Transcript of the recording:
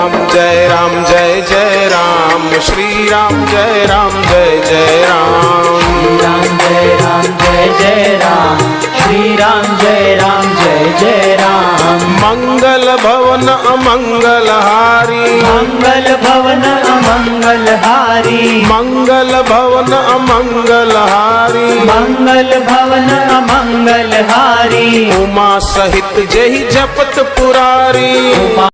जय राम जय जय राम, श्री राम जय जय राम। राम जय जय राम, श्री राम जय जय राम। मंगल भवन अमंगल हारी, मंगल भवन अमंगल हारी, मंगल भवन अमंगल हारी, मंगल भवन अमंगल हारी। उमा सहित जहि जपत पुरारी।